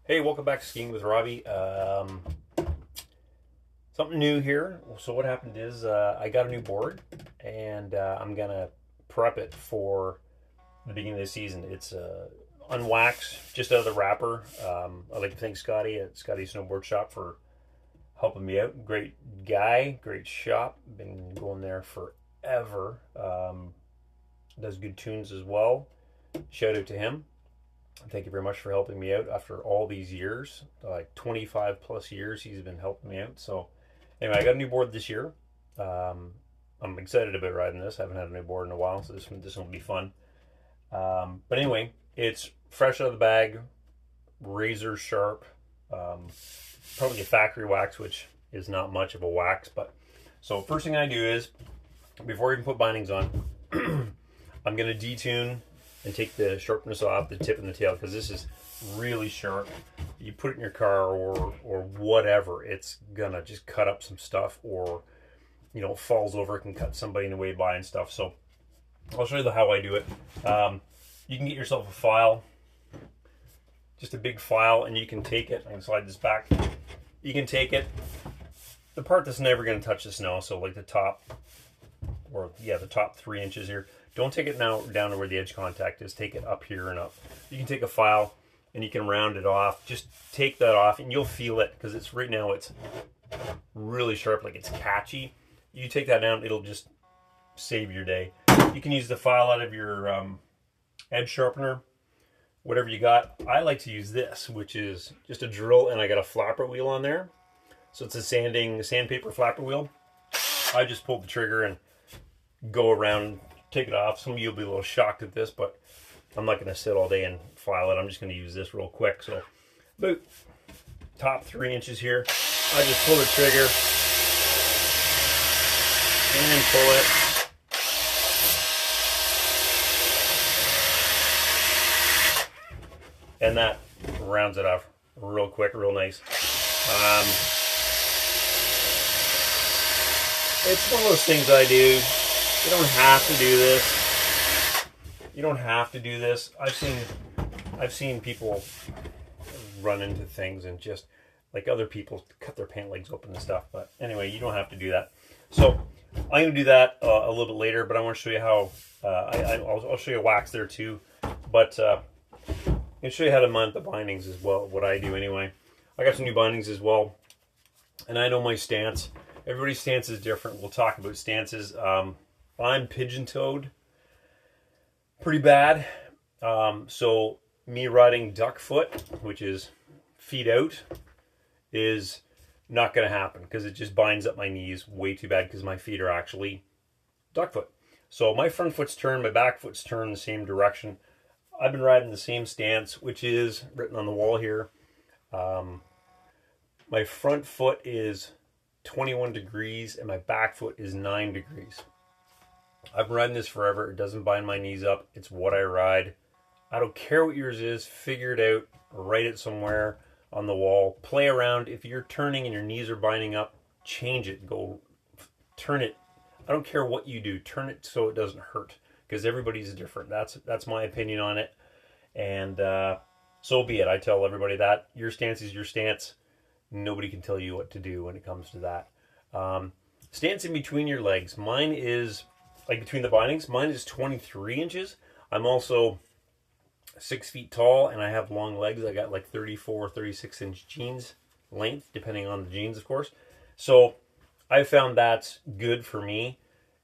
Hey, welcome back to Skiing with Robbie. Something new here. So what happened is I got a new board, and I'm gonna prep it for the beginning of the season. It's unwaxed, just out of the wrapper. I'd like to thank Scotty at Scotty Snowboard Shop for helping me out. Great guy, great shop. Been going there forever. Does good tunes as well. Shout out to him. Thank you very much for helping me out after all these years, like 25 plus years he's been helping me out. So anyway, I got a new board this year. I'm excited about riding this. I haven't had a new board in a while, so this one will be fun. But anyway, it's fresh out of the bag, razor sharp. Probably a factory wax, which is not much of a wax. But so first thing I do is, before I even put bindings on, I'm gonna detune and take the sharpness off the tip and the tail, because this is really sharp. You put it in your car or whatever, it's gonna just cut up some stuff, or falls over, it can cut somebody in the way by and stuff. So I'll show you how I do it. You can get yourself a file, just a big file, and you can take it. I can slide this back. You can take it, the part that's never going to touch the snow, so like the top, the top 3 inches here. Don't take it now down to where the edge contact is. Take it up here and up. You can take a file and you can round it off. Just take that off and you'll feel it, because it's right now it's really sharp, like it's catchy. You take that down, it'll just save your day. You can use the file out of your edge sharpener, whatever you got. I like to use this, which is just a drill, and I got a flapper wheel on there. So it's a sandpaper flapper wheel. I just pulled the trigger and go around, take it off. Some of you will be a little shocked at this, but I'm not going to sit all day and file it. I'm just going to use this real quick. So about top 3 inches here, I just pull the trigger and pull it. And that rounds it off real quick, real nice. It's one of those things I do. You don't have to do this. You don't have to do this. I've seen people run into things and just like other people cut their pant legs open and stuff. But anyway, you don't have to do that. So I'm gonna do that a little bit later. But I want to show you how. I'll show you wax there too. But I'll show you how to mount the bindings as well. What I do anyway. I got some new bindings as well, and I know my stance. Everybody's stance is different. We'll talk about stances. I'm pigeon-toed pretty bad. So me riding duck foot, which is feet out, is not going to happen, because it just binds up my knees way too bad, because my feet are actually duck foot. So my front foot's turned, my back foot's turned the same direction. I've been riding the same stance, which is written on the wall here. My front foot is 21 degrees and my back foot is 9 degrees. I've been riding this forever. It doesn't bind my knees up. It's what I ride. I don't care what yours is. Figure it out. Write it somewhere on the wall. Play around. If you're turning and your knees are binding up, change it. Go turn it. I don't care what you do. Turn it so it doesn't hurt, because everybody's different. That's my opinion on it. And so be it. I tell everybody that. Your stance is your stance. Nobody can tell you what to do when it comes to that. Stance in between your legs. Mine is, like between the bindings, mine is 23 inches. I'm also 6 feet tall, and I have long legs. I got like 34, 36 inch jeans length, depending on the jeans, of course. So I found that's good for me.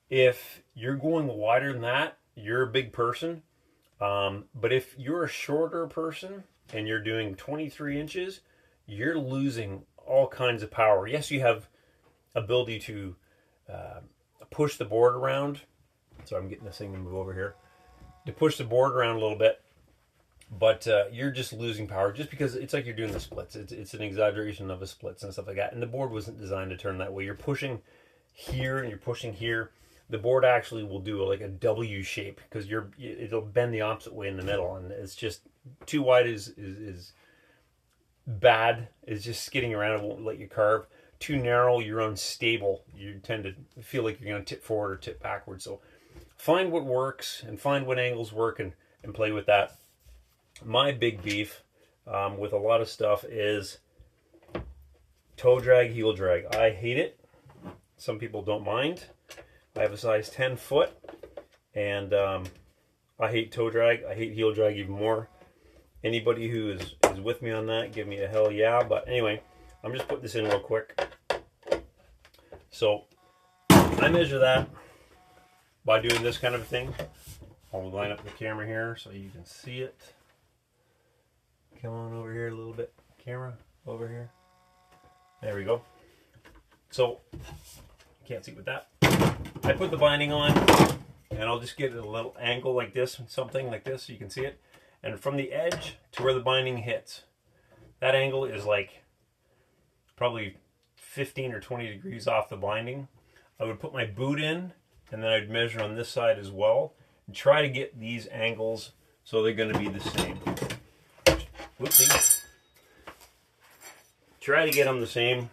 If you're going wider than that, you're a big person. But if you're a shorter person and you're doing 23 inches, you're losing all kinds of power. Yes, you have ability to push the board around. So I'm getting this thing to move over here. To push the board around a little bit. But you're just losing power, just because it's like you're doing the splits. It's an exaggeration of the splits and stuff like that. And the board wasn't designed to turn that way. You're pushing here and you're pushing here. The board actually will do like a W shape, because it'll bend the opposite way in the middle, and it's just too wide is bad. It's just skidding around. It won't let you carve. Too narrow, you're unstable. You tend to feel like you're going to tip forward or tip backwards. So find what works and find what angles work, and play with that. My big beef, with a lot of stuff is toe drag, heel drag. I hate it. Some people don't mind. I have a size 10 foot, and I hate toe drag. I hate heel drag even more. Anybody who is with me on that, give me a hell yeah. But anyway, I'm just putting this in real quick. So I measure that by doing this kind of a thing. I'll line up the camera here so you can see it. Come on over here a little bit. Camera, over here. There we go. So, can't see with that. I put the binding on, and I'll just get a little angle like this, something like this, so you can see it. And from the edge to where the binding hits, that angle is like probably 15 or 20 degrees off the binding. I would put my boot in, and then I'd measure on this side as well, and try to get these angles so they're going to be the same. Whoopsie. Try to get them the same.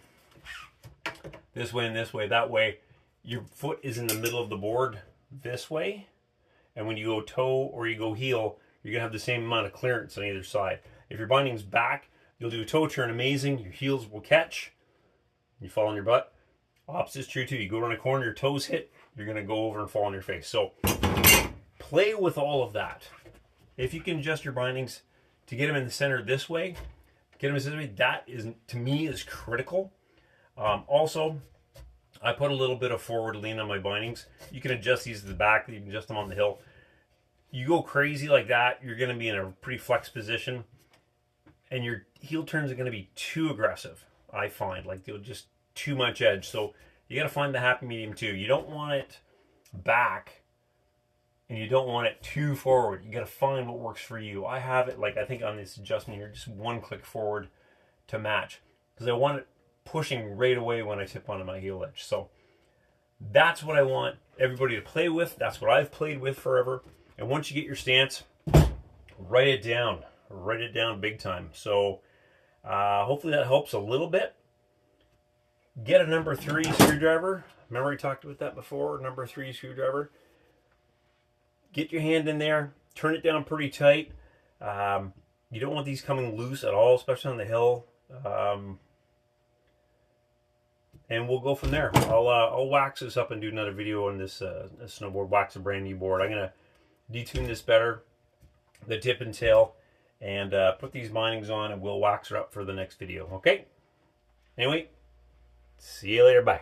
This way and this way. That way your foot is in the middle of the board this way. And when you go toe or you go heel, you're going to have the same amount of clearance on either side. If your binding's back, you'll do a toe turn amazing. Your heels will catch. You fall on your butt. Opposite's true too. You go around a corner, your toes hit, you're going to go over and fall on your face. So play with all of that. If you can adjust your bindings to get them in the center this way, get them in this way, that is, to me, is critical. Also, I put a little bit of forward lean on my bindings. You can adjust these to the back, you can adjust them on the hill. You go crazy like that, you're going to be in a pretty flex position, and your heel turns are going to be too aggressive, I find. Like, they'll just too much edge. So you got to find the happy medium too. You don't want it back, and you don't want it too forward. You got to find what works for you. I have it, like, I think on this adjustment here, just one click forward to match, because I want it pushing right away when I tip onto my heel edge. So that's what I want everybody to play with. That's what I've played with forever. And once you get your stance, write it down. Write it down big time. So hopefully that helps a little bit. Get a number 3 screwdriver. Remember we talked about that before, number 3 screwdriver. Get your hand in there, turn it down pretty tight. You don't want these coming loose at all, especially on the hill. And we'll go from there. I'll wax this up and do another video on this snowboard, wax a brand new board. I'm going to detune this better, the tip and tail, and put these bindings on, and we'll wax it up for the next video, okay? Anyway, see you later, bye.